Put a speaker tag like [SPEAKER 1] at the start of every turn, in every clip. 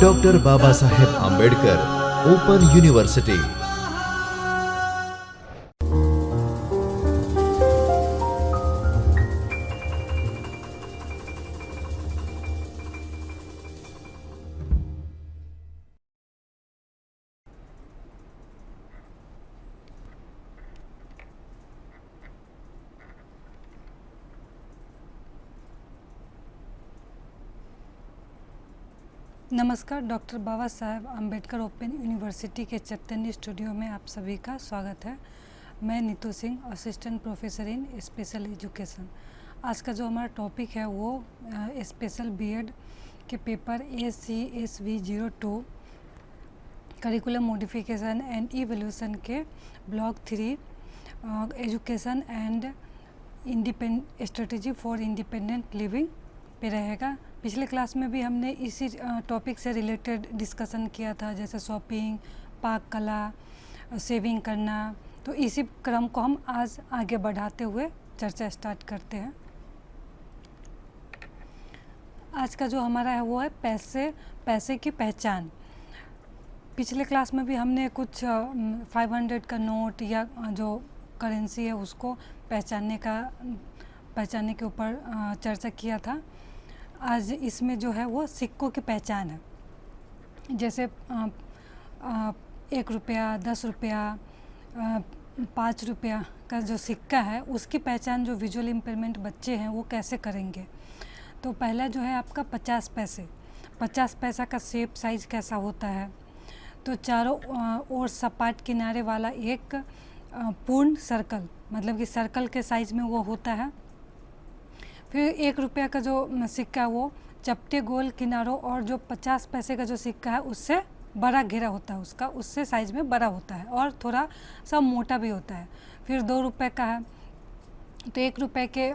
[SPEAKER 1] Doctor Baba Saheb Ambedkar open university.
[SPEAKER 2] नमस्कार, doctor Baba Saheb Ambedkar open university के चैतन्य studio में आप सभी का स्वागत है। मैं Neetu Singh, assistant professor in special education. आज का जो हमारा टॉपिक है वो स्पेशल बीएड के paper ACSV02 curriculum modification and evolution के block 3 education and strategy for independent living पे रहेगा। पिछले क्लास में भी हमने इसी टॉपिक से रिलेटेड डिस्कशन किया था, जैसे शॉपिंग, पाक कला, सेविंग करना। तो इसी क्रम को हम आज आगे बढ़ाते हुए चर्चा स्टार्ट करते हैं। आज का जो हमारा है वो है पैसे की पहचान। पिछले क्लास में भी हमने कुछ 500 का नोट या जो करेंसी है उसको पहचानने के ऊपर चर्चा किया था। आज इसमें जो है वो सिक्कों की पहचान है, जैसे 1 रुपया, 10 रुपया, 5 रुपया का जो सिक्का है उसकी पहचान जो विजुअल इम्पेयरमेंट बच्चे हैं वो कैसे करेंगे। तो पहला जो है आपका 50 पैसे। 50 पैसा का शेप साइज कैसा होता है, तो चारों ओर सपाट किनारे वाला एक पूर्ण सर्कल, मतलब कि सर्कल के साइज में वो होता है। फिर 1 रुपया का जो सिक्का है वो चपटे गोल किनारों और जो 50 पैसे का जो सिक्का है उससे बड़ा घेरा होता है, उससे साइज में बड़ा होता है और थोड़ा सा मोटा भी होता है। फिर 2 रुपये का है, तो 1 रुपये के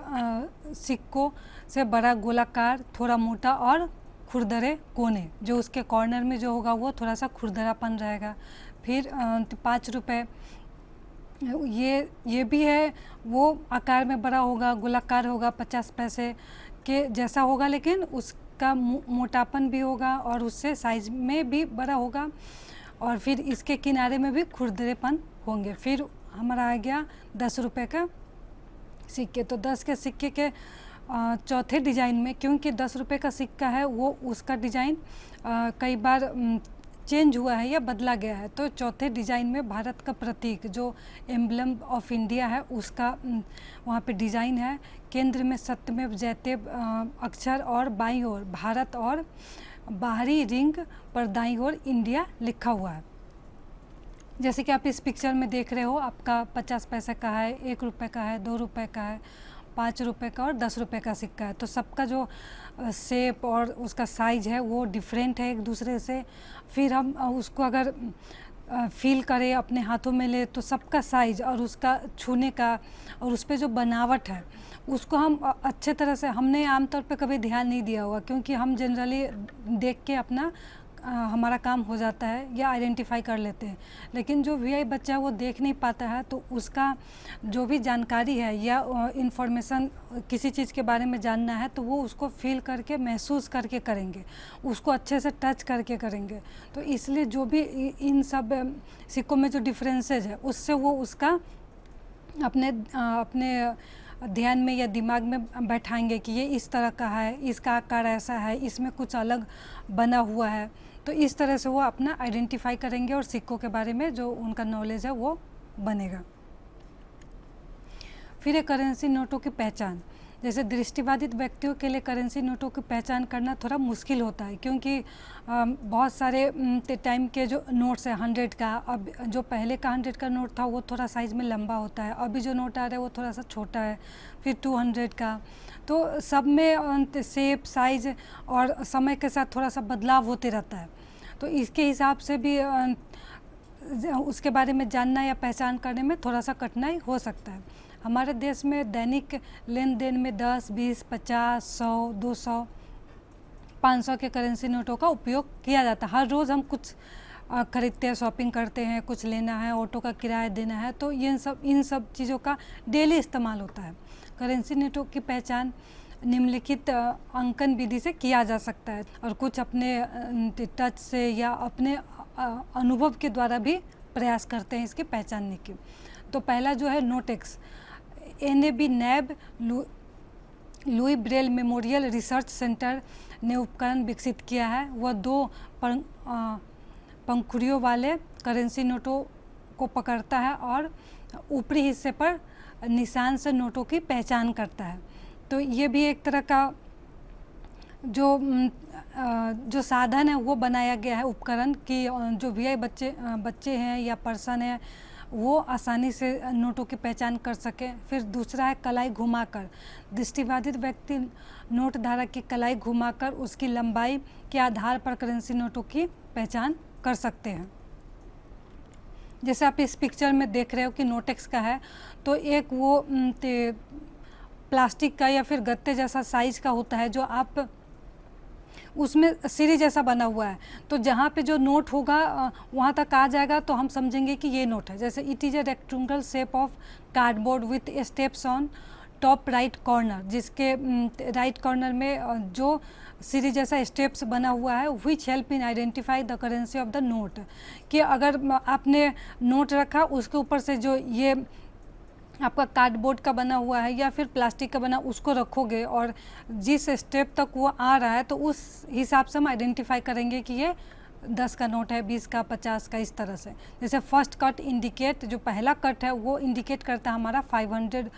[SPEAKER 2] सिक्कों से बड़ा गोलाकार, थोड़ा मोटा और खुरदरे कोने, जो उसके कॉर्नर में जो होगा वो थोड़ा सा खुरदरापन रहेगा। फिर 5 रुपये, ये भी है, वो आकार में बड़ा होगा, गोलाकार होगा, 50 पैसे के जैसा होगा, लेकिन उसका मोटापन भी होगा और उससे साइज में भी बड़ा होगा और फिर इसके किनारे में भी खुरदरेपन होंगे। फिर हमारा आ गया 10 रुपये का सिक्के। तो 10 के सिक्के के चौथे डिज़ाइन में, क्योंकि 10 रुपये का सिक्का है वो उसका डिज़ाइन कई बार चेंज हुआ है या बदला गया है, तो चौथे डिज़ाइन में भारत का प्रतीक जो एम्बलम ऑफ इंडिया है उसका वहाँ पे डिज़ाइन है। केंद्र में सत्यमेव जयते अक्षर और बाईं ओर भारत और बाहरी रिंग पर दाईं ओर इंडिया लिखा हुआ है। जैसे कि आप इस पिक्चर में देख रहे हो, आपका 50 पैसे का है, 1 रुपये का है, 2 रुपये का है, 5 रुपये का और 10 रुपये का सिक्का है। तो सबका जो शेप और उसका साइज़ है वो डिफरेंट है एक दूसरे से। फिर हम उसको अगर फील करें, अपने हाथों में ले, तो सबका साइज़ और उसका छूने का और उस पर जो बनावट है उसको हम अच्छे तरह से, हमने आमतौर पे कभी ध्यान नहीं दिया होगा, क्योंकि हम जनरली देख के अपना हमारा काम हो जाता है या आइडेंटिफाई कर लेते हैं। लेकिन जो वीआई बच्चा है वो देख नहीं पाता है, तो उसका जो भी जानकारी है या इंफॉर्मेशन किसी चीज़ के बारे में जानना है तो वो उसको फील करके, महसूस करके करेंगे, उसको अच्छे से टच करके करेंगे। तो इसलिए जो भी इन सब सिक्कों में जो डिफरेंसेज है उससे वो उसका अपने ध्यान में या दिमाग में बैठाएंगे कि ये इस तरह का है, इसका आकार ऐसा है, इसमें कुछ अलग बना हुआ है। तो इस तरह से वो अपना आइडेंटिफाई करेंगे और सिक्कों के बारे में जो उनका नॉलेज है वो बनेगा। फिर है करेंसी नोटों की पहचान। जैसे दृष्टिबाधित व्यक्तियों के लिए करेंसी नोटों की पहचान करना थोड़ा मुश्किल होता है, क्योंकि बहुत सारे टाइम के जो नोट्स है 100 का, अब जो पहले का 100 का नोट था वो थोड़ा साइज़ में लंबा होता है, अभी जो नोट आ रहा है वो थोड़ा सा छोटा है। फिर 200 का, तो सब में शेप, साइज़ और समय के साथ थोड़ा सा बदलाव होते रहता है। तो इसके हिसाब से भी उसके बारे में जानना या पहचान करने में थोड़ा सा कठिनाई हो सकता है। हमारे देश में दैनिक लेन देन में 10, 20, 50, 100, 200, 500 के करेंसी नोटों का उपयोग किया जाता है। हर रोज़ हम कुछ खरीदते हैं, शॉपिंग करते हैं, कुछ लेना है, ऑटो का किराया देना है, तो इन सब चीज़ों का डेली इस्तेमाल होता है। करेंसी नोटों की पहचान निम्नलिखित अंकन विधि से किया जा सकता है और कुछ अपने टच से या अपने अनुभव के द्वारा भी प्रयास करते हैं इसके पहचानने की। तो पहला जो है नोटेक्स, NAB NAB Louis Braille memorial research centre ने उपकरण विकसित किया है। वह 2 पंखुड़ियों वाले करेंसी नोटों को पकड़ता है और ऊपरी हिस्से पर निशान से नोटों की पहचान करता है। तो ये भी एक तरह का जो साधन है वो बनाया गया है उपकरण कि जो VI बच्चे हैं या पर्सन है वो आसानी से नोटों की पहचान कर सके। फिर दूसरा है कलाई घुमाकर, दृष्टिबाधित व्यक्ति नोट धारक की कलाई घुमाकर उसकी लंबाई के आधार पर करेंसी नोटों की पहचान कर सकते हैं। जैसे आप इस पिक्चर में देख रहे हो कि नोटेक्स का है, तो एक वो प्लास्टिक का या फिर गत्ते जैसा साइज का होता है जो आप उसमें सीढ़ी जैसा बना हुआ है, तो जहाँ पे जो नोट होगा वहाँ तक आ जाएगा तो हम समझेंगे कि ये नोट है। जैसे it is a rectangular shape of cardboard with steps on top right corner, जिसके राइट कॉर्नर में जो सीढ़ी जैसा स्टेप्स बना हुआ है, which help in identify the currency of the note, कि अगर आपने नोट रखा उसके ऊपर से जो ये आपका कार्डबोर्ड का बना हुआ है या फिर प्लास्टिक का बना उसको रखोगे और जिस स्टेप तक वो आ रहा है तो उस हिसाब से हम आइडेंटिफाई करेंगे कि ये 10 का नोट है, 20 का, 50 का, इस तरह से। जैसे फर्स्ट कट इंडिकेट, जो पहला कट है वो इंडिकेट करता है हमारा 500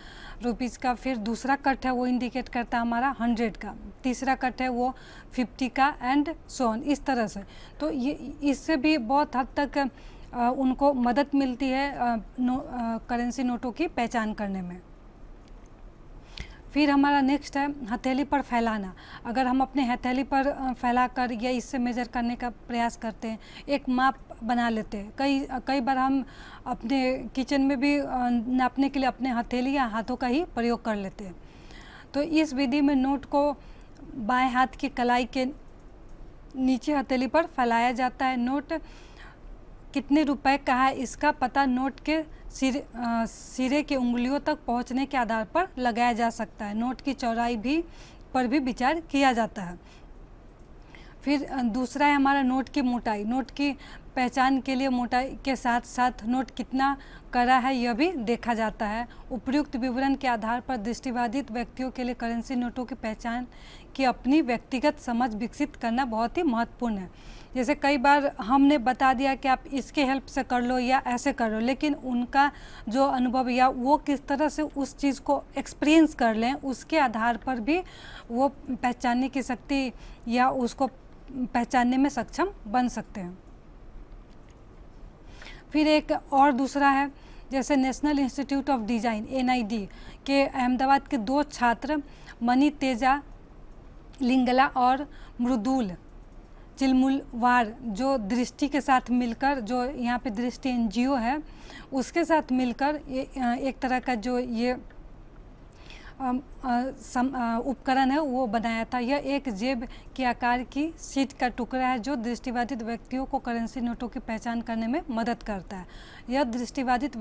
[SPEAKER 2] रुपीज़ का, फिर दूसरा कट है वो इंडिकेट करता है हमारा 100 का, तीसरा कट है वो 50 का एंड सो ऑन, इस तरह से। तो ये इससे भी बहुत हद तक उनको मदद मिलती है करेंसी नोटों की पहचान करने में। फिर हमारा नेक्स्ट है हथेली पर फैलाना। अगर हम अपने हथेली पर फैलाकर या इससे मेजर करने का प्रयास करते हैं, एक माप बना लेते हैं। कई बार हम अपने किचन में भी नापने के लिए अपने हथेली या हाथों का ही प्रयोग कर लेते हैं। तो इस विधि में नोट को बाएं हाथ की कलाई के नीचे हथेली पर फैलाया जाता है। नोट कितने रुपए का है इसका पता नोट के सिरे के उंगलियों तक पहुंचने के आधार पर लगाया जा सकता है। नोट की चौड़ाई पर भी विचार किया जाता है। फिर दूसरा है हमारा नोट की मोटाई। नोट की पहचान के लिए मोटाई के साथ साथ नोट कितना कड़ा है यह भी देखा जाता है। उपर्युक्त विवरण के आधार पर दृष्टिबाधित व्यक्तियों के लिए करेंसी नोटों की पहचान की अपनी व्यक्तिगत समझ विकसित करना बहुत ही महत्वपूर्ण है। जैसे कई बार हमने बता दिया कि आप इसके हेल्प से कर लो या ऐसे कर लो, लेकिन उनका जो अनुभव या वो किस तरह से उस चीज़ को एक्सपीरियंस कर लें उसके आधार पर भी वो पहचानने की शक्ति या उसको पहचानने में सक्षम बन सकते हैं। फिर एक और दूसरा है जैसे national institute of design NID के अहमदाबाद के 2 छात्र मनी तेजा लिंगला और मृदुल चिलमुलवार जो दृष्टि के साथ मिलकर, जो यहाँ पे दृष्टि NGO है उसके साथ मिलकर एक तरह का जो ये उपकरण है वो बनाया था। यह एक जेब के आकार की शीट का टुकड़ा है जो दृष्टिबाधित व्यक्तियों को करेंसी नोटों की पहचान करने में मदद करता है। यह दृष्टिबाधित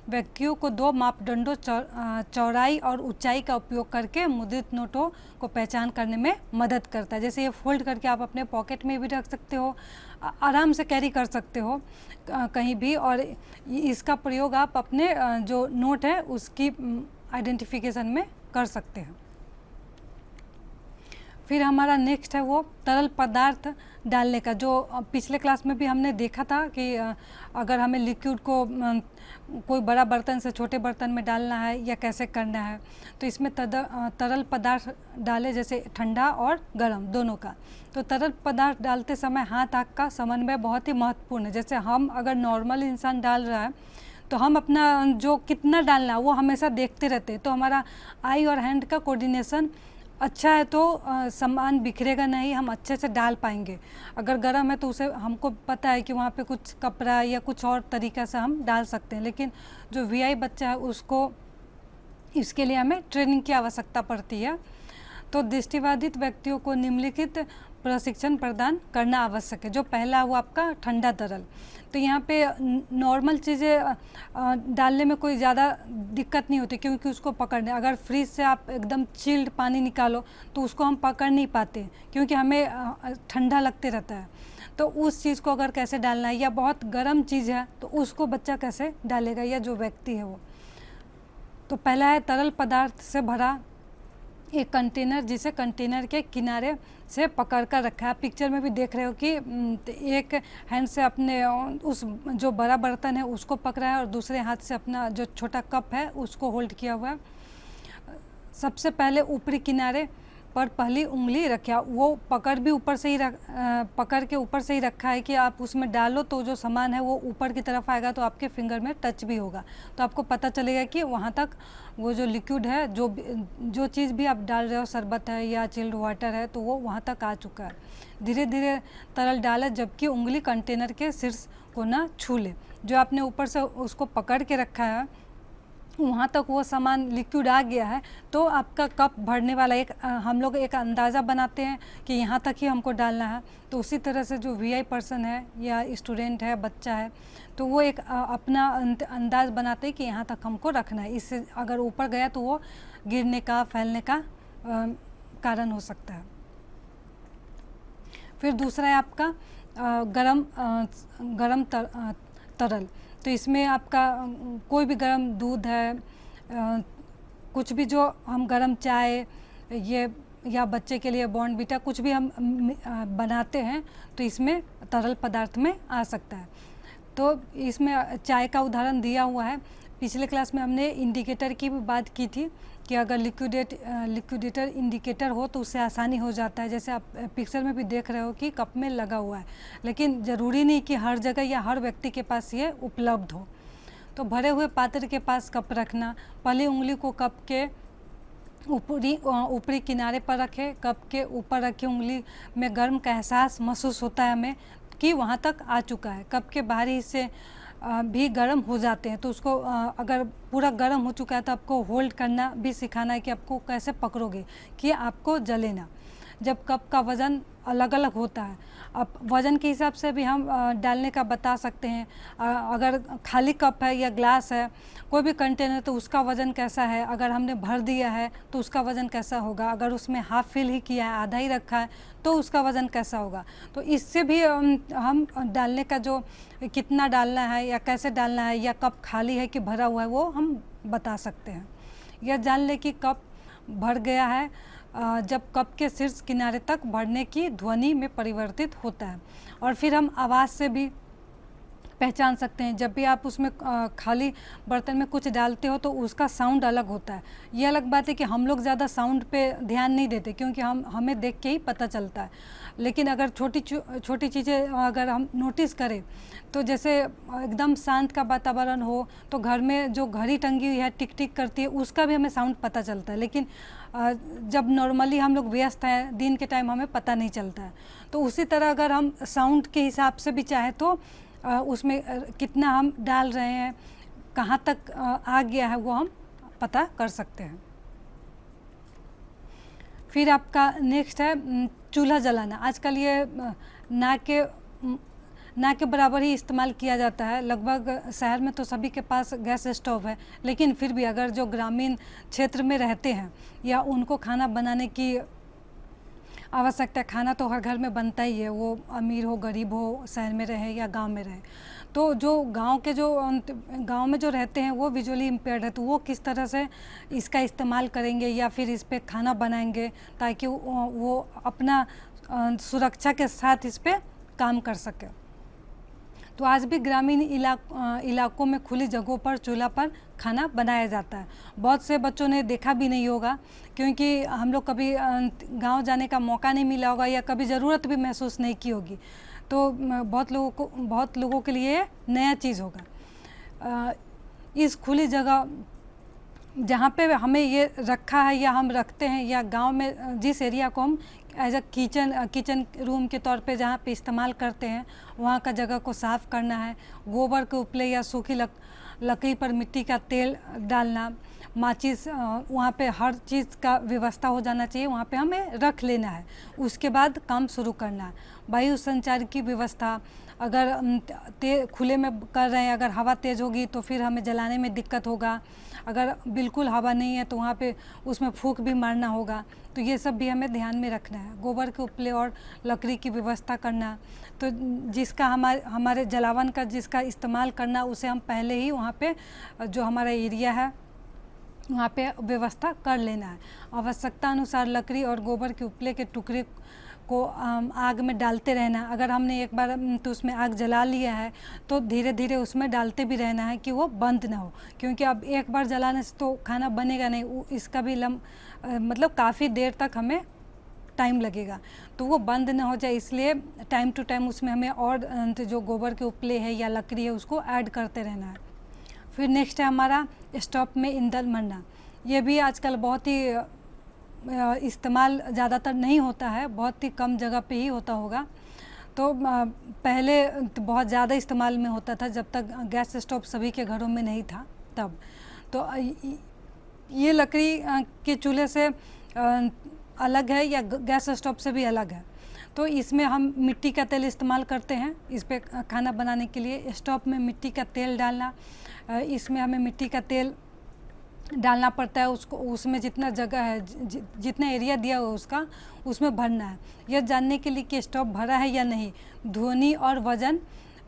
[SPEAKER 2] व्यक्तियों को 2 मापदंडों चौड़ाई और ऊंचाई का उपयोग करके मुद्रित नोटों को पहचान करने में मदद करता है। जैसे ये फोल्ड करके आप अपने पॉकेट में भी रख सकते हो, आराम से कैरी कर सकते हो कहीं भी, और इसका प्रयोग आप अपने जो नोट है उसकी आइडेंटिफिकेशन में कर सकते हैं। फिर हमारा नेक्स्ट है वो तरल पदार्थ डालने का, जो पिछले क्लास में भी हमने देखा था कि अगर हमें लिक्विड को कोई बड़ा बर्तन से छोटे बर्तन में डालना है या कैसे करना है, तो इसमें तरल पदार्थ डाले, जैसे ठंडा और गर्म दोनों का। तो तरल पदार्थ डालते समय हाथ आँख का समन्वय बहुत ही महत्वपूर्ण है। जैसे हम अगर नॉर्मल इंसान डाल रहा है तो हम अपना जो कितना डालना है वो हमेशा देखते रहते हैं, तो हमारा आई और हैंड का कोऑर्डिनेशन अच्छा है तो सामान बिखरेगा नहीं, हम अच्छे से डाल पाएंगे। अगर गर्म है तो उसे हमको पता है कि वहाँ पे कुछ कपड़ा या कुछ और तरीक़ा से हम डाल सकते हैं, लेकिन जो VI बच्चा है उसको इसके लिए हमें ट्रेनिंग की आवश्यकता पड़ती है। तो दृष्टिबाधित व्यक्तियों को निम्नलिखित प्रशिक्षण प्रदान करना आवश्यक है। जो पहला वो आपका ठंडा तरल, तो यहाँ पे नॉर्मल चीज़ें डालने में कोई ज़्यादा दिक्कत नहीं होती, क्योंकि उसको पकड़ने, अगर फ्रिज से आप एकदम चिल्ड पानी निकालो तो उसको हम पकड़ नहीं पाते, क्योंकि हमें ठंडा लगते रहता है। तो उस चीज़ को अगर कैसे डालना है, या बहुत गर्म चीज़ है तो उसको बच्चा कैसे डालेगा, या जो व्यक्ति है वो। तो पहला है तरल पदार्थ से भरा एक कंटेनर, जिसे कंटेनर के किनारे से पकड़ कर रखा है। आप पिक्चर में भी देख रहे हो कि एक हैंड से अपने उस जो बड़ा बर्तन है उसको पकड़ा है और दूसरे हाथ से अपना जो छोटा कप है उसको होल्ड किया हुआ है। सबसे पहले ऊपरी किनारे पर पहली उंगली रखा, वो पकड़ भी ऊपर से ही पकड़ के ऊपर से ही रखा है कि आप उसमें डालो तो जो सामान है वो ऊपर की तरफ आएगा, तो आपके फिंगर में टच भी होगा, तो आपको पता चलेगा कि वहाँ तक वो जो लिक्विड है, जो चीज़ भी आप डाल रहे हो, शरबत है या चिल्ड वाटर है, तो वो वहाँ तक आ चुका है। धीरे धीरे तरल डालें, जबकि उंगली कंटेनर के शीर्ष को ना छू ले। जो आपने ऊपर से उसको पकड़ के रखा है वहाँ तक वो सामान लिक्विड आ गया है, तो आपका कप भरने वाला हम लोग एक अंदाज़ा बनाते हैं कि यहाँ तक ही हमको डालना है। तो उसी तरह से जो वीआई पर्सन है या स्टूडेंट है, बच्चा है, तो वो एक अपना अंदाज़ बनाते हैं कि यहाँ तक हमको रखना है। इससे अगर ऊपर गया तो वो गिरने का, फैलने का कारण हो सकता है। फिर दूसरा है आपका गरम तरल। तो इसमें आपका कोई भी गर्म दूध है, कुछ भी जो हम गर्म चाय ये या बच्चे के लिए बॉर्नवीटा कुछ भी हम बनाते हैं, तो इसमें तरल पदार्थ में आ सकता है। तो इसमें चाय का उदाहरण दिया हुआ है। पिछले क्लास में हमने इंडिकेटर की भी बात की थी कि अगर लिक्विडेटर इंडिकेटर हो तो उससे आसानी हो जाता है। जैसे आप पिक्चर में भी देख रहे हो कि कप में लगा हुआ है, लेकिन ज़रूरी नहीं कि हर जगह या हर व्यक्ति के पास ये उपलब्ध हो। तो भरे हुए पात्र के पास कप रखना, पहली उंगली को कप के ऊपरी किनारे पर रखें, कप के ऊपर रखी उंगली में गर्म का एहसास महसूस होता है हमें कि वहाँ तक आ चुका है। कप के बाहरी हिस्से भी गर्म हो जाते हैं, तो उसको अगर पूरा गर्म हो चुका है तो आपको होल्ड करना भी सिखाना है कि आपको कैसे पकड़ोगे कि आपको जले ना। जब कप का वज़न अलग अलग होता है, अब वज़न के हिसाब से भी हम डालने का बता सकते हैं। अगर खाली कप है या ग्लास है, कोई भी कंटेनर, तो उसका वज़न कैसा है, अगर हमने भर दिया है तो उसका वज़न कैसा होगा, अगर उसमें हाफ फिल ही किया है, आधा ही रखा है, तो उसका वज़न कैसा होगा। तो इससे भी हम डालने का जो कितना डालना है या कैसे डालना है, या कप खाली है कि भरा हुआ है, वो हम बता सकते हैं। यह जान ले कि कप भर गया है जब कप के शीर्ष किनारे तक भरने की ध्वनि में परिवर्तित होता है। और फिर हम आवाज़ से भी पहचान सकते हैं। जब भी आप उसमें खाली बर्तन में कुछ डालते हो तो उसका साउंड अलग होता है। ये अलग बात है कि हम लोग ज़्यादा साउंड पे ध्यान नहीं देते, क्योंकि हमें देख के ही पता चलता है। लेकिन अगर छोटी चीज़ें अगर हम नोटिस करें, तो जैसे एकदम शांत का वातावरण हो तो घर में जो घड़ी टंगी हुई है टिक टिक करती है, उसका भी हमें साउंड पता चलता है। लेकिन जब नॉर्मली हम लोग व्यस्त हैं दिन के टाइम, हमें पता नहीं चलता है। तो उसी तरह अगर हम साउंड के हिसाब से भी चाहे तो उसमें कितना हम डाल रहे हैं, कहाँ तक आ गया है, वो हम पता कर सकते हैं। फिर आपका नेक्स्ट है चूल्हा जलाना। आजकल ये ना के बराबर ही इस्तेमाल किया जाता है। लगभग शहर में तो सभी के पास गैस स्टोव है, लेकिन फिर भी अगर जो ग्रामीण क्षेत्र में रहते हैं या उनको खाना बनाने की आवश्यकता, खाना तो हर घर में बनता ही है, वो अमीर हो गरीब हो, शहर में रहे या गांव में रहे। तो जो गांव में जो रहते हैं वो विजुअली इम्पेयर्ड है, तो वो किस तरह से इसका इस्तेमाल करेंगे या फिर इस पर खाना बनाएंगे ताकि वो अपना सुरक्षा के साथ इस पर काम कर सके। तो आज भी ग्रामीण इलाकों में खुली जगहों पर चूल्हा पर खाना बनाया जाता है। बहुत से बच्चों ने देखा भी नहीं होगा, क्योंकि हम लोग कभी गांव जाने का मौका नहीं मिला होगा या कभी ज़रूरत भी महसूस नहीं की होगी। तो बहुत लोगों के लिए नया चीज़ होगा। इस खुली जगह जहाँ पे हमें ये रखा है या हम रखते हैं, या गांव में जिस एरिया को हम एज अ किचन रूम के तौर पे जहाँ पे इस्तेमाल करते हैं, वहाँ का जगह को साफ़ करना है। गोबर के उपले या सूखी लकड़ी पर मिट्टी का तेल डालना, माचिस वहाँ पे हर चीज़ का व्यवस्था हो जाना चाहिए, वहाँ पे हमें रख लेना है। उसके बाद काम शुरू करना है। वायु संचार की व्यवस्था, अगर खुले में कर रहे हैं, अगर हवा तेज़ होगी तो फिर हमें जलाने में दिक्कत होगा। अगर बिल्कुल हवा नहीं है तो वहाँ पे उसमें फूंक भी मारना होगा। तो ये सब भी हमें ध्यान में रखना है। गोबर के उपले और लकड़ी की व्यवस्था करना, तो जिसका हमारे जलावन का जिसका इस्तेमाल करना, उसे हम पहले ही वहाँ पे जो हमारा एरिया है वहाँ पे व्यवस्था कर लेना है। आवश्यकता अनुसार लकड़ी और गोबर के उपले के टुकड़े को आग में डालते रहना। अगर हमने एक बार तो उसमें आग जला लिया है तो धीरे धीरे उसमें डालते भी रहना है कि वो बंद ना हो, क्योंकि अब एक बार जलाने से तो खाना बनेगा नहीं, इसका भी मतलब काफ़ी देर तक हमें टाइम लगेगा, तो वो बंद ना हो जाए, इसलिए टाइम टू टाइम उसमें हमें और जो गोबर के उपले है या लकड़ी है उसको ऐड करते रहना है। फिर नेक्स्ट है हमारा स्टोव में ईंधन भरना। ये भी आजकल बहुत ही इस्तेमाल ज़्यादातर नहीं होता है, बहुत ही कम जगह पे ही होता होगा। तो पहले तो बहुत ज़्यादा इस्तेमाल में होता था, जब तक गैस स्टोव सभी के घरों में नहीं था तब। तो ये लकड़ी के चूल्हे से अलग है या गैस स्टोव से भी अलग है। तो इसमें हम मिट्टी का तेल इस्तेमाल करते हैं इस पे खाना बनाने के लिए। स्टोव में मिट्टी का तेल डालना, इसमें हमें मिट्टी का तेल डालना पड़ता है, उसको उसमें जितना जगह है जितना एरिया दिया हुआ उसका उसमें भरना है। यह जानने के लिए कि स्टोव भरा है या नहीं, ध्वनि और वजन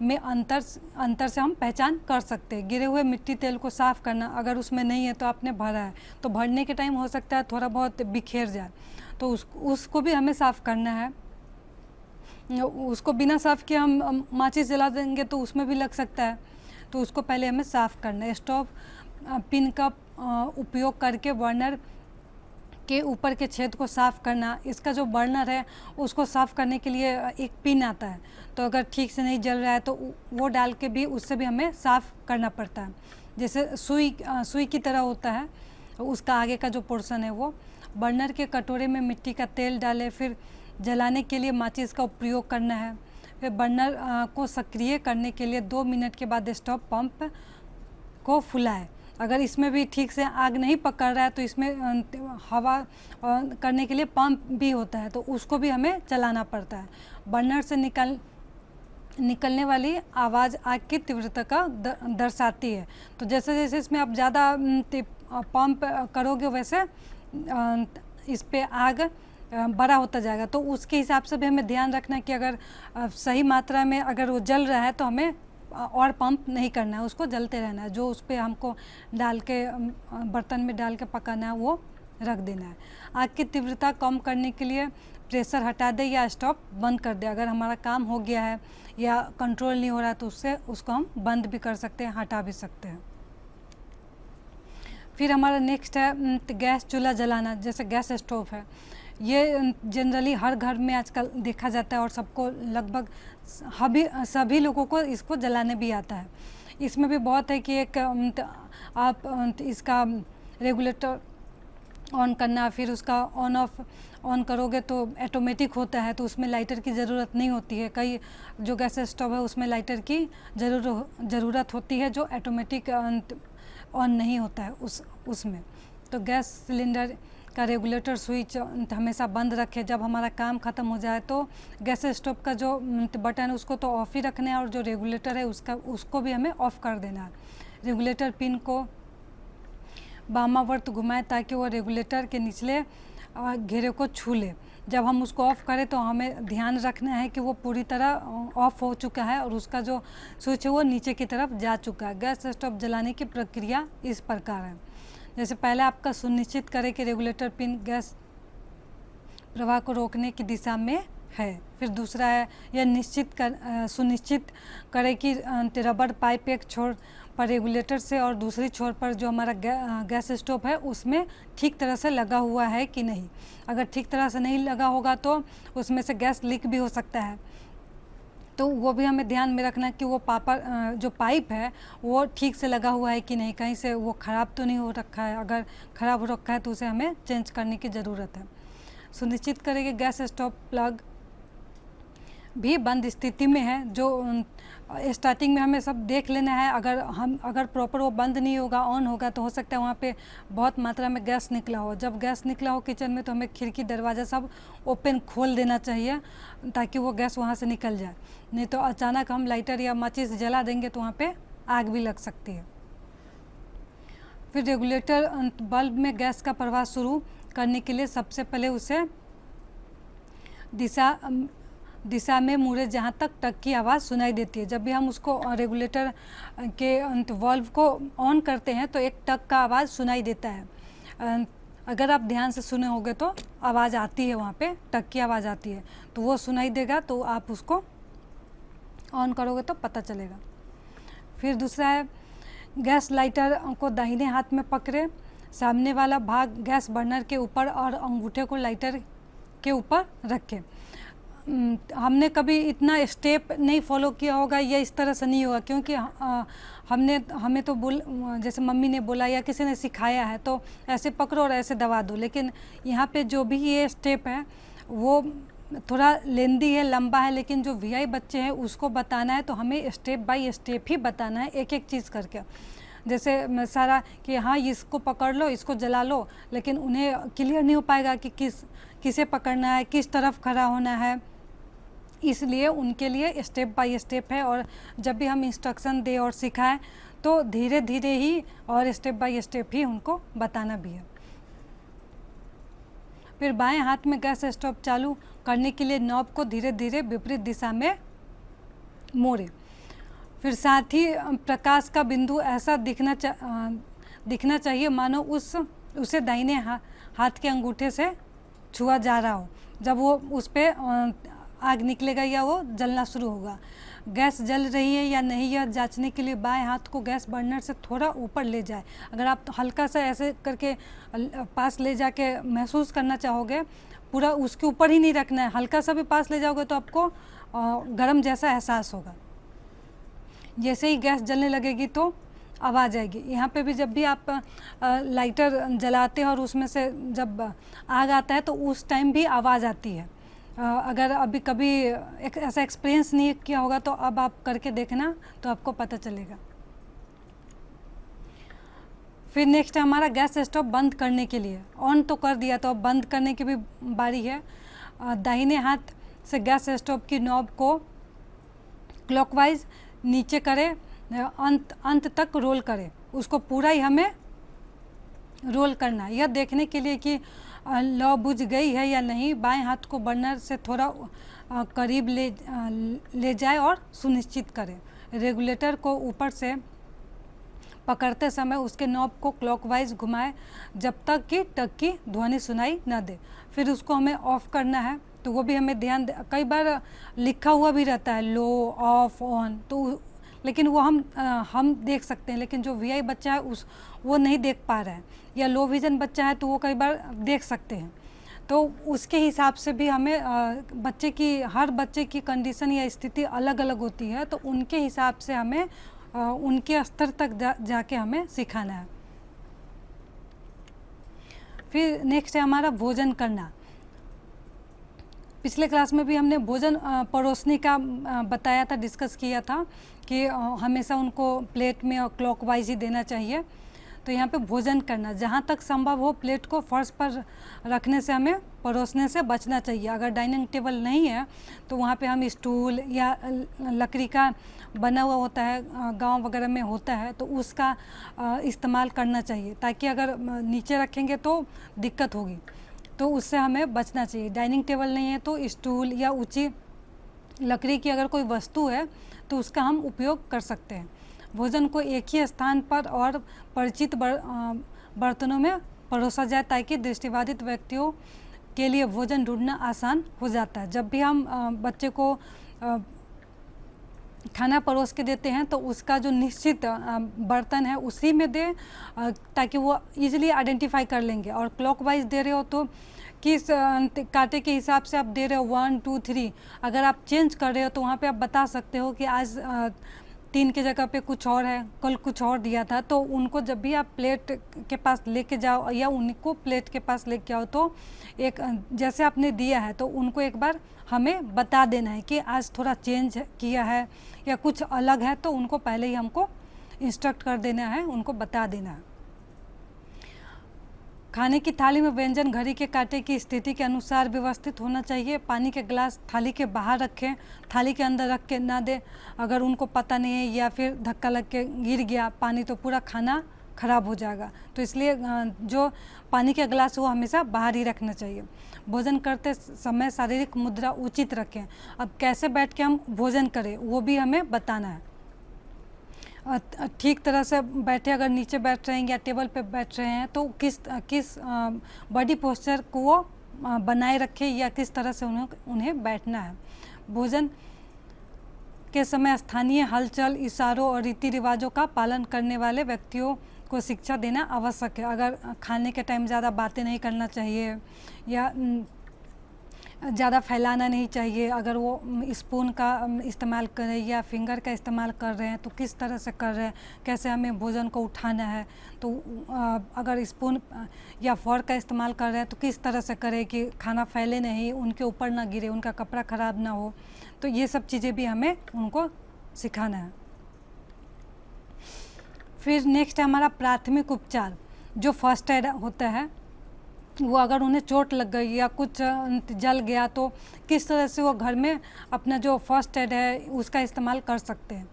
[SPEAKER 2] में अंतर से हम पहचान कर सकते हैं। गिरे हुए मिट्टी तेल को साफ़ करना, अगर उसमें नहीं है तो आपने भरा है तो भरने के टाइम हो सकता है थोड़ा बहुत बिखेर जाए, तो उसको भी हमें साफ़ करना है। उसको बिना साफ़ किए हम माचिस जला देंगे तो उसमें भी लग सकता है, तो उसको पहले हमें साफ़ करना है। स्टोव पिन का उपयोग करके बर्नर के ऊपर के छेद को साफ़ करना। इसका जो बर्नर है उसको साफ़ करने के लिए एक पिन आता है, तो अगर ठीक से नहीं जल रहा है तो वो डाल के भी उससे भी हमें साफ़ करना पड़ता है। जैसे सुई की तरह होता है, उसका आगे का जो पोर्शन है वो। बर्नर के कटोरे में मिट्टी का तेल डालें, फिर जलाने के लिए माचिस का प्रयोग करना है। फिर बर्नर को सक्रिय करने के लिए 2 मिनट के बाद स्टोव पंप को फुलाएं। अगर इसमें भी ठीक से आग नहीं पकड़ रहा है तो इसमें हवा करने के लिए पंप भी होता है, तो उसको भी हमें चलाना पड़ता है। बर्नर से निकलने वाली आवाज़ आग की तीव्रता का दर्शाती है। तो जैसे जैसे इसमें आप ज़्यादा पंप करोगे वैसे इस पे आग बड़ा होता जाएगा। तो उसके हिसाब से भी हमें ध्यान रखना है कि अगर सही मात्रा में अगर वो जल रहा है तो हमें और पंप नहीं करना है, उसको जलते रहना है। जो उस पर हमको डाल के बर्तन में डाल के पकाना है वो रख देना है। आग की तीव्रता कम करने के लिए प्रेशर हटा दे या स्टोव बंद कर दे। अगर हमारा काम हो गया है या कंट्रोल नहीं हो रहा तो उसको हम बंद भी कर सकते हैं, हटा भी सकते हैं। फिर हमारा नेक्स्ट है गैस चूल्हा जलाना। जैसे गैस स्टोव है, ये जनरली हर घर में आजकल देखा जाता है और सबको लगभग सभी लोगों को इसको जलाने भी आता है। इसमें भी बहुत है कि एक आप इसका रेगुलेटर ऑन करना, फिर उसका ऑन करोगे तो ऑटोमेटिक होता है, तो उसमें लाइटर की ज़रूरत नहीं होती है। कई जो गैस स्टोव है उसमें लाइटर की ज़रूरत होती है, जो ऑटोमेटिक ऑन नहीं होता है उसमें। तो गैस सिलेंडर का रेगुलेटर स्विच हमेशा बंद रखें। जब हमारा काम ख़त्म हो जाए तो गैस स्टोव का जो बटन है उसको तो ऑफ ही रखना है, और जो रेगुलेटर है उसको भी हमें ऑफ़ कर देना है। रेगुलेटर पिन को वामावर्त घुमाएं ताकि वो रेगुलेटर के निचले घेरे को छू ले। जब हम उसको ऑफ़ करें तो हमें ध्यान रखना है कि वो पूरी तरह ऑफ़ हो चुका है और उसका जो स्विच है वो नीचे की तरफ जा चुका है। गैस स्टोव जलाने की प्रक्रिया इस प्रकार है। जैसे पहले आपका सुनिश्चित करें कि रेगुलेटर पिन गैस प्रवाह को रोकने की दिशा में है। फिर दूसरा है यह सुनिश्चित करें कि रबर पाइप एक छोर पर रेगुलेटर से और दूसरी छोर पर जो हमारा गैस स्टोव है उसमें ठीक तरह से लगा हुआ है कि नहीं। अगर ठीक तरह से नहीं लगा होगा तो उसमें से गैस लीक भी हो सकता है, तो वो भी हमें ध्यान में रखना कि वो जो पाइप है वो ठीक से लगा हुआ है कि नहीं, कहीं से वो ख़राब तो नहीं हो रखा है। अगर ख़राब हो रखा है तो उसे हमें चेंज करने की ज़रूरत है। सुनिश्चित करें कि गैस स्टोव प्लग भी बंद स्थिति में है। जो स्टार्टिंग में हमें सब देख लेना है, अगर प्रॉपर वो बंद नहीं होगा, ऑन होगा, तो हो सकता है वहाँ पे बहुत मात्रा में गैस निकला हो। जब गैस निकला हो किचन में तो हमें खिड़की दरवाज़ा सब ओपन खोल देना चाहिए ताकि वो गैस वहाँ से निकल जाए, नहीं तो अचानक हम लाइटर या माचिस जला देंगे तो वहाँ पे आग भी लग सकती है। फिर रेगुलेटर बल्ब में गैस का प्रवाह शुरू करने के लिए सबसे पहले उसे दिशा में मुड़े जहाँ तक टक की आवाज़ सुनाई देती है। जब भी हम उसको रेगुलेटर के वाल्व को ऑन करते हैं तो एक टक का आवाज़ सुनाई देता है। अगर आप ध्यान से सुने होंगे तो आवाज़ आती है, वहाँ पे टक की आवाज़ आती है, तो वो सुनाई देगा, तो आप उसको ऑन करोगे तो पता चलेगा। फिर दूसरा है गैस लाइटर को दाहिने हाथ में पकड़े, सामने वाला भाग गैस बर्नर के ऊपर और अंगूठे को लाइटर के ऊपर रखें। हमने कभी इतना स्टेप नहीं फॉलो किया होगा या इस तरह से नहीं होगा, क्योंकि हमें तो जैसे मम्मी ने बोला या किसी ने सिखाया है तो ऐसे पकड़ो और ऐसे दबा दो, लेकिन यहाँ पे जो भी ये स्टेप है वो थोड़ा लेंदी है, लंबा है, लेकिन जो वीआई बच्चे हैं उसको बताना है तो हमें स्टेप बाय स्टेप ही बताना है, एक एक चीज़ करके। जैसे सारा कि हाँ इसको पकड़ लो, इसको जला लो, लेकिन उन्हें क्लियर नहीं हो पाएगा कि किसे पकड़ना है, किस तरफ खड़ा होना है, इसलिए उनके लिए स्टेप बाय स्टेप है। और जब भी हम इंस्ट्रक्शन दे और सिखाएं तो धीरे धीरे ही और स्टेप बाय स्टेप ही उनको बताना भी है। फिर बाएं हाथ में गैस स्टोव चालू करने के लिए नॉब को धीरे धीरे विपरीत दिशा में मोड़े। फिर साथ ही प्रकाश का बिंदु ऐसा दिखना चाहिए मानो उसे दाहिने हाथ के अंगूठे से छुआ जा रहा हो। जब वो उस पर आग निकलेगा या वो जलना शुरू होगा। गैस जल रही है या नहीं यह जांचने के लिए बाएं हाथ को गैस बर्नर से थोड़ा ऊपर ले जाए। अगर आप हल्का सा ऐसे करके पास ले जाके महसूस करना चाहोगे, पूरा उसके ऊपर ही नहीं रखना है, हल्का सा भी पास ले जाओगे तो आपको गर्म जैसा एहसास होगा। जैसे ही गैस जलने लगेगी तो आवाज़ आएगी। यहाँ पे भी जब भी आप लाइटर जलाते हैं और उसमें से जब आग आता है तो उस टाइम भी आवाज़ आती है। अगर अभी कभी ऐसा एक्सपीरियंस नहीं किया होगा तो अब आप करके देखना तो आपको पता चलेगा। फिर नेक्स्ट है हमारा गैस स्टोव बंद करने के लिए। ऑन तो कर दिया तो अब बंद करने की भी बारी है। दाहिने हाथ से गैस स्टोव की नॉब को क्लॉकवाइज नीचे करें, अंत तक रोल करें। उसको पूरा ही हमें रोल करना है, यह देखने के लिए कि लौ बुझ गई है या नहीं। बाएं हाथ को बर्नर से थोड़ा करीब ले जाए और सुनिश्चित करें। रेगुलेटर को ऊपर से पकड़ते समय उसके नॉब को क्लॉकवाइज घुमाएं जब तक कि टक की ध्वनि सुनाई न दे। फिर उसको हमें ऑफ करना है, तो वो भी हमें ध्यान कई बार लिखा हुआ भी रहता है लो, ऑफ, ऑन, तो लेकिन वो हम देख सकते हैं, लेकिन जो वीआई बच्चा है वो नहीं देख पा रहा है, या लो विजन बच्चा है तो वो कई बार देख सकते हैं। तो उसके हिसाब से भी हमें हर बच्चे की कंडीशन या स्थिति अलग अलग होती है, तो उनके हिसाब से हमें उनके स्तर तक जाके हमें सिखाना है। फिर नेक्स्ट है हमारा भोजन करना। पिछले क्लास में भी हमने भोजन परोसने का बताया था, डिस्कस किया था कि हमेशा उनको प्लेट में क्लॉकवाइज ही देना चाहिए। तो यहाँ पे भोजन करना, जहाँ तक संभव हो प्लेट को फर्श पर रखने से हमें परोसने से बचना चाहिए। अगर डाइनिंग टेबल नहीं है तो वहाँ पे हम स्टूल या लकड़ी का बना हुआ होता है, गांव वगैरह में होता है, तो उसका इस्तेमाल करना चाहिए, ताकि अगर नीचे रखेंगे तो दिक्कत होगी, तो उससे हमें बचना चाहिए। डाइनिंग टेबल नहीं है तो स्टूल या ऊंची लकड़ी की अगर कोई वस्तु है तो उसका हम उपयोग कर सकते हैं। भोजन को एक ही स्थान पर और परिचित बर्तनों में परोसा जाए, ताकि दृष्टिबाधित व्यक्तियों के लिए भोजन ढूंढना आसान हो जाता है। जब भी हम बच्चे को खाना परोस के देते हैं तो उसका जो निश्चित बर्तन है उसी में दें, ताकि वो इजीली आइडेंटिफाई कर लेंगे। और क्लॉकवाइज दे रहे हो तो किस कांटे के हिसाब से आप दे रहे हो, 1 2 3, अगर आप चेंज कर रहे हो तो वहाँ पे आप बता सकते हो कि आज 3 की जगह पे कुछ और है, कल कुछ और दिया था, तो उनको जब भी आप प्लेट के पास लेके जाओ या उनको प्लेट के पास लेके आओ तो एक जैसे आपने दिया है तो उनको एक बार हमें बता देना है कि आज थोड़ा चेंज किया है या कुछ अलग है, तो उनको पहले ही हमको इंस्ट्रक्ट कर देना है, उनको बता देना है। खाने की थाली में व्यंजन घड़ी के कांटे की स्थिति के अनुसार व्यवस्थित होना चाहिए। पानी के गिलास थाली के बाहर रखें, थाली के अंदर रख के ना दें। अगर उनको पता नहीं है या फिर धक्का लग के गिर गया पानी तो पूरा खाना खराब हो जाएगा, तो इसलिए जो पानी के गिलास वो हमेशा बाहर ही रखना चाहिए। भोजन करते समय शारीरिक मुद्रा उचित रखें। अब कैसे बैठ के हम भोजन करें वो भी हमें बताना है। ठीक तरह से बैठे, अगर नीचे बैठ रहे हैं या टेबल पे बैठ रहे हैं तो किस बॉडी पोस्चर को वो बनाए रखे या किस तरह से उन्हें बैठना है। भोजन के समय स्थानीय हलचल, इशारों और रीति रिवाजों का पालन करने वाले व्यक्तियों को शिक्षा देना आवश्यक है। अगर खाने के टाइम ज़्यादा बातें नहीं करना चाहिए या ज़्यादा फैलाना नहीं चाहिए। अगर वो स्पून का इस्तेमाल कर रहे हैं या फिंगर का इस्तेमाल कर रहे हैं तो किस तरह से कर रहे हैं, कैसे हमें भोजन को उठाना है। तो अगर स्पून या फोर्क का इस्तेमाल कर रहे हैं तो किस तरह से करें कि खाना फैले नहीं, उनके ऊपर ना गिरे, उनका कपड़ा ख़राब ना हो। तो ये सब चीज़ें भी हमें उनको सिखाना है। फिर नेक्स्ट है हमारा प्राथमिक उपचार। जो फर्स्ट एड होता है वो अगर उन्हें चोट लग गई या कुछ जल गया तो किस तरह से वो घर में अपना जो फर्स्ट एड है उसका इस्तेमाल कर सकते हैं।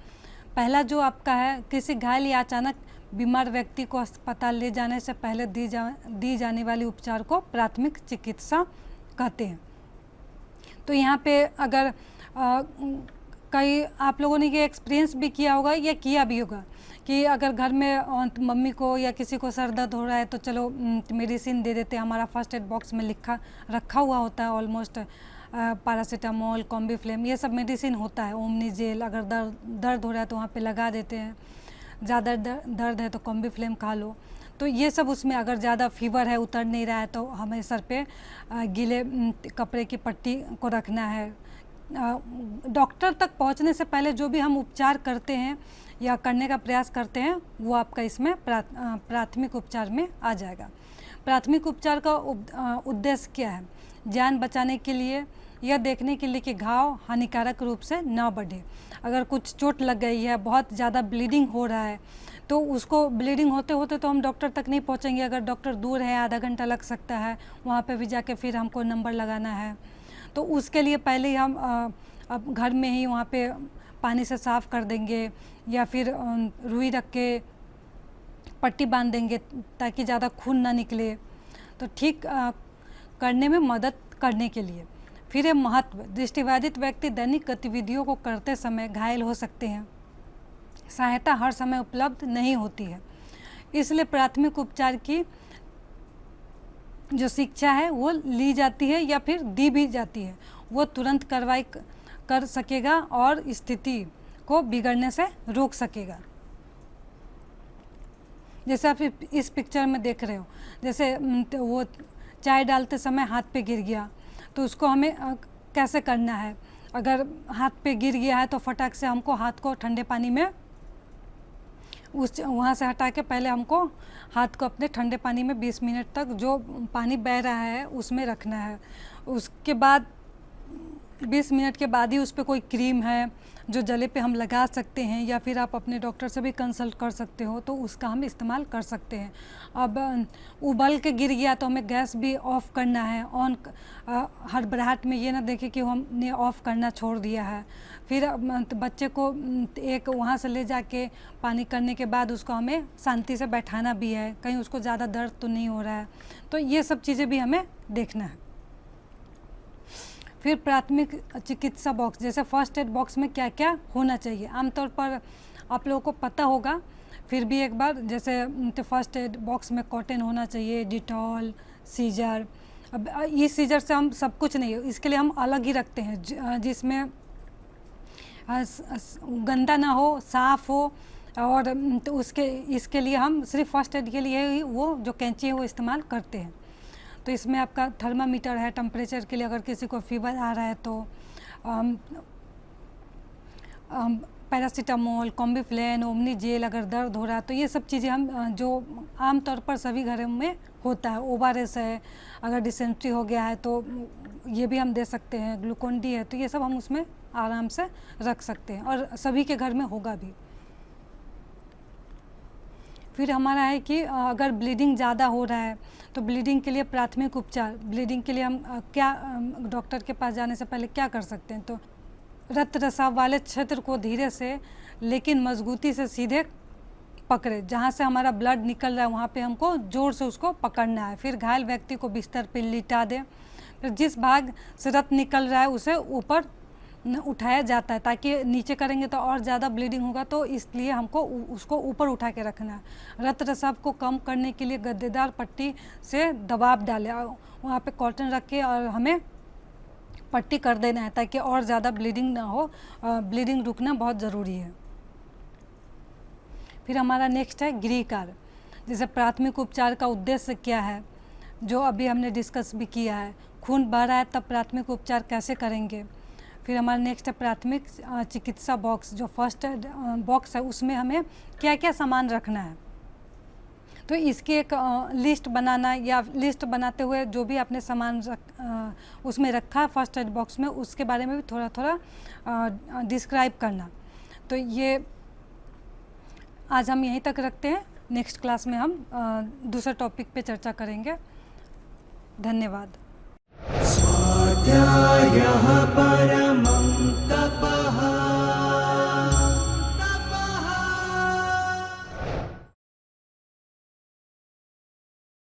[SPEAKER 2] पहला जो आपका है, किसी घायल या अचानक बीमार व्यक्ति को अस्पताल ले जाने से पहले दी जाने वाली उपचार को प्राथमिक चिकित्सा कहते हैं। तो यहाँ पे अगर कई आप लोगों ने ये एक्सपीरियंस भी किया होगा या किया भी होगा कि अगर घर में मम्मी को या किसी को सर दर्द हो रहा है तो चलो मेडिसिन दे देते हैं। हमारा फर्स्ट एड बॉक्स में रखा हुआ होता है ऑलमोस्ट पैरासीटामोल, कॉम्बीफ्लेम, ये सब मेडिसिन होता है। ओमनी जेल, अगर दर्द हो रहा है तो वहाँ पे लगा देते हैं। ज़्यादा दर्द है तो कॉम्बीफ्लेम खा लो। तो ये सब उसमें, अगर ज़्यादा फीवर है, उतर नहीं रहा है तो हमें सर पे गीले कपड़े की पट्टी को रखना है। डॉक्टर तक पहुंचने से पहले जो भी हम उपचार करते हैं या करने का प्रयास करते हैं वो आपका इसमें प्राथमिक उपचार में आ जाएगा। प्राथमिक उपचार का उद्देश्य क्या है? जान बचाने के लिए, यह देखने के लिए कि घाव हानिकारक रूप से ना बढ़े। अगर कुछ चोट लग गई है, बहुत ज़्यादा ब्लीडिंग हो रहा है तो उसको ब्लीडिंग होते होते तो हम डॉक्टर तक नहीं पहुंचेंगे। अगर डॉक्टर दूर है, आधा घंटा लग सकता है, वहाँ पे भी जाके फिर हमको नंबर लगाना है। तो उसके लिए पहले ही हम अब घर में ही वहाँ पे पानी से साफ़ कर देंगे या फिर रुई रख के पट्टी बांध देंगे ताकि ज़्यादा खून ना निकले। तो ठीक करने में मदद करने के लिए। फिर ये महत्व, दृष्टिबाधित व्यक्ति दैनिक गतिविधियों को करते समय घायल हो सकते हैं। सहायता हर समय उपलब्ध नहीं होती है, इसलिए प्राथमिक उपचार की जो शिक्षा है वो ली जाती है या फिर दी भी जाती है। वो तुरंत कार्रवाई कर सकेगा और स्थिति को बिगड़ने से रोक सकेगा। जैसे आप इस पिक्चर में देख रहे हो, जैसे वो चाय डालते समय हाथ पे गिर गया तो उसको हमें कैसे करना है। अगर हाथ पे गिर गया है तो फटाक से हमको हाथ को ठंडे पानी में वहाँ से हटा के पहले हमको हाथ को अपने ठंडे पानी में 20 मिनट तक जो पानी बह रहा है उसमें रखना है। उसके बाद 20 मिनट के बाद ही उस पर कोई क्रीम है जो जले पे हम लगा सकते हैं या फिर आप अपने डॉक्टर से भी कंसल्ट कर सकते हो, तो उसका हम इस्तेमाल कर सकते हैं। अब उबल के गिर गया तो हमें गैस भी ऑफ़ करना है। ऑन हड़बड़ाहट में ये ना देखें कि हमने ऑफ़ करना छोड़ दिया है। फिर बच्चे को एक वहाँ से ले जाके पानी करने के बाद उसको हमें शांति से बैठाना भी है, कहीं उसको ज़्यादा दर्द तो नहीं हो रहा है। तो ये सब चीज़ें भी हमें देखना है। फिर प्राथमिक चिकित्सा बॉक्स, जैसे फर्स्ट एड बॉक्स में क्या क्या होना चाहिए आमतौर पर आप लोगों को पता होगा, फिर भी एक बार, जैसे फर्स्ट एड बॉक्स में कॉटन होना चाहिए, डिटॉल, सीजर। अब इस सीजर से हम सब कुछ नहीं, इसके लिए हम अलग ही रखते हैं जिसमें गंदा ना हो, साफ़ हो। और तो इसके लिए हम सिर्फ फर्स्ट एड के लिए ही वो जो कैंची है वो इस्तेमाल करते हैं। तो इसमें आपका थर्मामीटर है टेम्परेचर के लिए, अगर किसी को फीवर आ रहा है तो पैरासीटामोल, कॉम्बिफ्लेन, ओमनी जेल अगर दर्द हो रहा है तो ये सब चीज़ें हम जो आमतौर पर सभी घरों में होता है। ओआरएस है, अगर डिसेंट्री हो गया है तो ये भी हम दे सकते हैं। ग्लूकोन डी है तो ये सब हम उसमें आराम से रख सकते हैं और सभी के घर में होगा भी। फिर हमारा है कि अगर ब्लीडिंग ज़्यादा हो रहा है तो ब्लीडिंग के लिए प्राथमिक उपचार, ब्लीडिंग के लिए हम क्या डॉक्टर के पास जाने से पहले क्या कर सकते हैं, तो रक्त रसाव वाले क्षेत्र को धीरे से लेकिन मजबूती से सीधे पकड़े। जहाँ से हमारा ब्लड निकल रहा है वहाँ पे हमको जोर से उसको पकड़ना है। फिर घायल व्यक्ति को बिस्तर पर लिटा दें। फिर जिस भाग से रक्त निकल रहा है उसे ऊपर उठाया जाता है, ताकि नीचे करेंगे तो और ज़्यादा ब्लीडिंग होगा, तो इसलिए हमको उसको ऊपर उठा के रखना है। रक्त रसाव को कम करने के लिए गद्देदार पट्टी से दबाव डालें, वहाँ पे कॉटन रख के और हमें पट्टी कर देना है ताकि और ज़्यादा ब्लीडिंग ना हो। ब्लीडिंग रुकना बहुत ज़रूरी है। फिर हमारा नेक्स्ट है गृहकार्य। जैसे प्राथमिक उपचार का उद्देश्य क्या है, जो अभी हमने डिस्कस भी किया है। खून बह रहा है तब प्राथमिक उपचार कैसे करेंगे। फिर हमारा नेक्स्ट है प्राथमिक चिकित्सा बॉक्स, जो फर्स्ट एड बॉक्स है उसमें हमें क्या क्या सामान रखना है। तो इसकी एक लिस्ट बनाना, या लिस्ट बनाते हुए जो भी आपने सामान उसमें रखा है फर्स्ट एड बॉक्स में, उसके बारे में भी थोड़ा थोड़ा डिस्क्राइब करना। तो ये आज हम यहीं तक रखते हैं। नेक्स्ट क्लास में हम दूसरे टॉपिक पे चर्चा करेंगे। धन्यवाद।